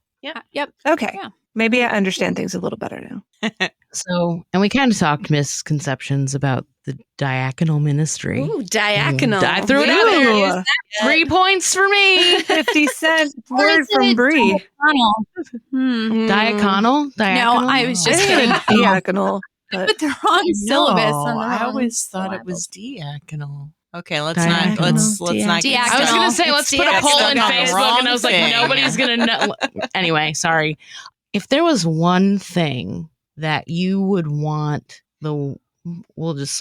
Yep. Okay. Yeah. Maybe I understand things a little better now. So, and we kind of talked misconceptions about the diaconal ministry. Ooh, diaconal. I threw it out there. 3 points for me. 50-cent word from Bree. Diaconal? No, I was just kidding. Diaconal. But the wrong syllabus. On the I wrong always thought it syllable. was diaconal. Okay, let's Diaconal. not. Let's not. Diaconal. I was going to say, let's put a poll on Diaconal. Facebook, and I was like, Wrong nobody's going to know. Anyway, sorry. If there was one thing that you would want we'll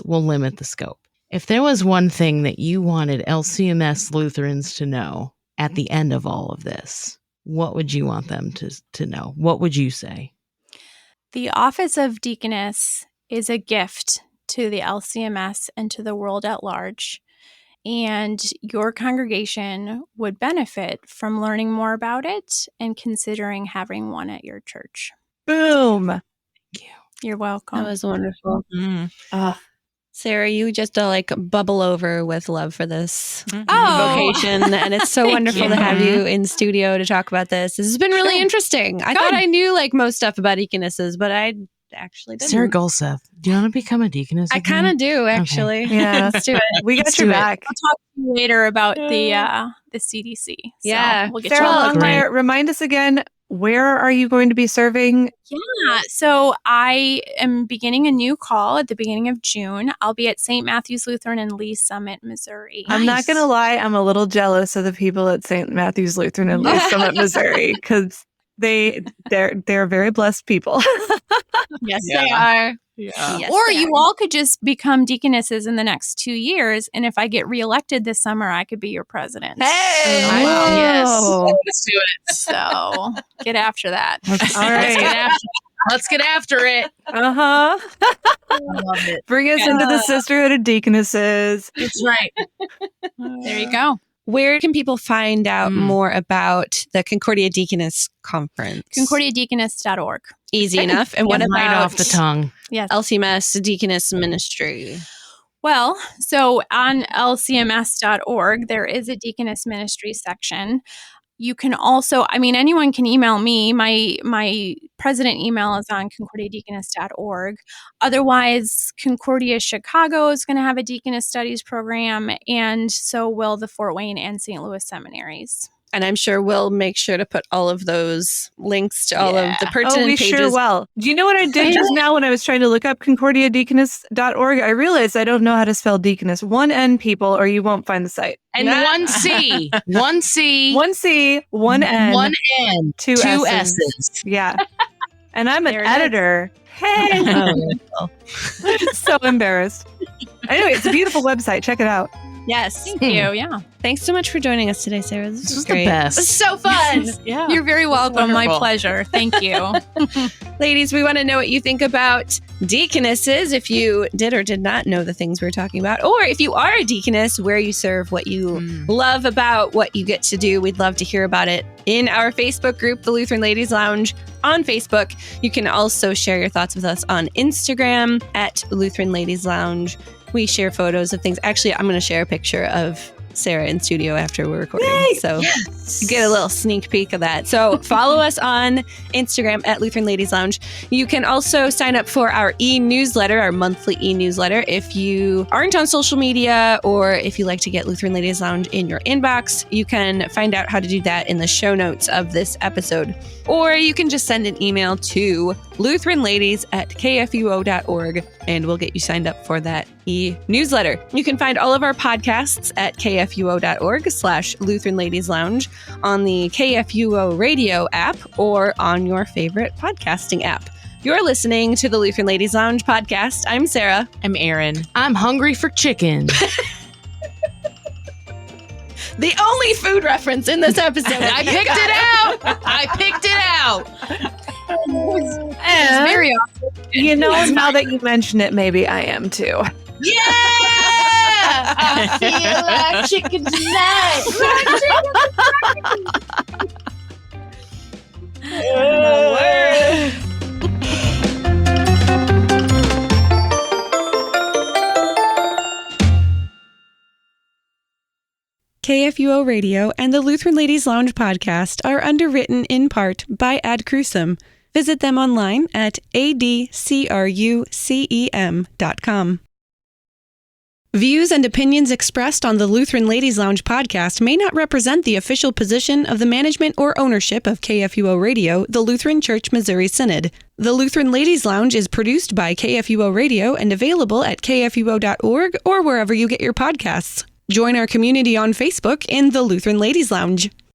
limit the scope. If there was one thing that you wanted LCMS Lutherans to know at the end of all of this, what would you want them to know? What would you say? The office of deaconess is a gift to the LCMS and to the world at large. And your congregation would benefit from learning more about it and considering having one at your church. Boom. Thank you. You're welcome. That was wonderful. Sarah, you just like bubble over with love for this Oh. vocation. And it's so wonderful to have you in studio to talk about this. This has been really interesting. I thought I knew like most stuff about deaconesses, but I actually didn't. Sarah Gulseth, do you want to become a deaconess? I kind of do, actually. Okay. Yeah. Let's do it. We got your back. I'll talk to you later about the CDC. So Yeah. we'll get Sarah you all Longmire, remind us again, where are you going to be serving? Yeah, so I am beginning a new call at the beginning of June. I'll be at St. Matthew's Lutheran in Lee Summit, Missouri. I'm not going to lie, I'm a little jealous of the people at St. Matthew's Lutheran in Lee Summit, Missouri, because they're very blessed people. Yes, they are. Yeah. Yes, Or they you are. all could just become deaconesses in the next 2 years, and if I get reelected this summer, I could be your president. Hey! Wow. Yes. Let's do it. So get after that. All right. Let's get after it. Uh-huh. I love it. Bring us into the sisterhood of deaconesses. That's right. There you go. Where can people find out more about the Concordia Deaconess Conference? ConcordiaDeaconess.org. Easy enough. And what Right about off the tongue. Yes. LCMS Deaconess Ministry? Well, so on LCMS.org, there is a Deaconess Ministry section. You can also, anyone can email me. My president email is on concordiadeaconess.org. Otherwise, Concordia Chicago is going to have a Deaconess Studies program, and so will the Fort Wayne and St. Louis seminaries. And I'm sure we'll make sure to put all of those links to all of the pertinent Oh, we pages. sure will. Do you know what I did just now when I was trying to look up concordiadeaconess.org? I realized I don't know how to spell deaconess. One N, people, or you won't find the site. And one C. One C. One C, one N. One N. Two Two S's. S's. Yeah. And I'm an There it is. editor. Hey. So embarrassed. Anyway, it's a beautiful website. Check it out. Yes. Thank you. Yeah. Thanks so much for joining us today, Sarah. This was great. the best. This is so fun. Yeah. You're very welcome. My wonderful. pleasure. Thank you. Ladies, we want to know what you think about deaconesses, if you did or did not know the things we're talking about, or if you are a deaconess, where you serve, what you love about what you get to do. We'd love to hear about it in our Facebook group, the Lutheran Ladies Lounge on Facebook. You can also share your thoughts with us on Instagram at Lutheran Ladies Lounge. We share photos of things. Actually, I'm going to share a picture of Sarah in studio after we're recording. Yay! So you get a little sneak peek of that. So follow us on Instagram at Lutheran Ladies Lounge. You can also sign up for our e-newsletter, our monthly e-newsletter. If you aren't on social media or if you like to get Lutheran Ladies Lounge in your inbox, you can find out how to do that in the show notes of this episode. Or you can just send an email to lutheranladies@kfuo.org and we'll get you signed up for that e-newsletter. You can find all of our podcasts at kfuo.org/Lutheran Ladies Lounge on the KFUO radio app or on your favorite podcasting app. You're listening to the Lutheran Ladies Lounge podcast. I'm Sarah. I'm Erin. I'm hungry for chicken. The only food reference in this episode. I picked it out. I picked it out. It's very awesome. You know, now that you mention it, maybe I am too. Yeah! I feel like chicken tonight. KFUO Radio and the Lutheran Ladies Lounge podcast are underwritten in part by Ad Crucem. Visit them online at adcrucem.com. Views and opinions expressed on the Lutheran Ladies Lounge podcast may not represent the official position of the management or ownership of KFUO Radio, the Lutheran Church Missouri Synod. The Lutheran Ladies Lounge is produced by KFUO Radio and available at kfuo.org or wherever you get your podcasts. Join our community on Facebook in the Lutheran Ladies Lounge.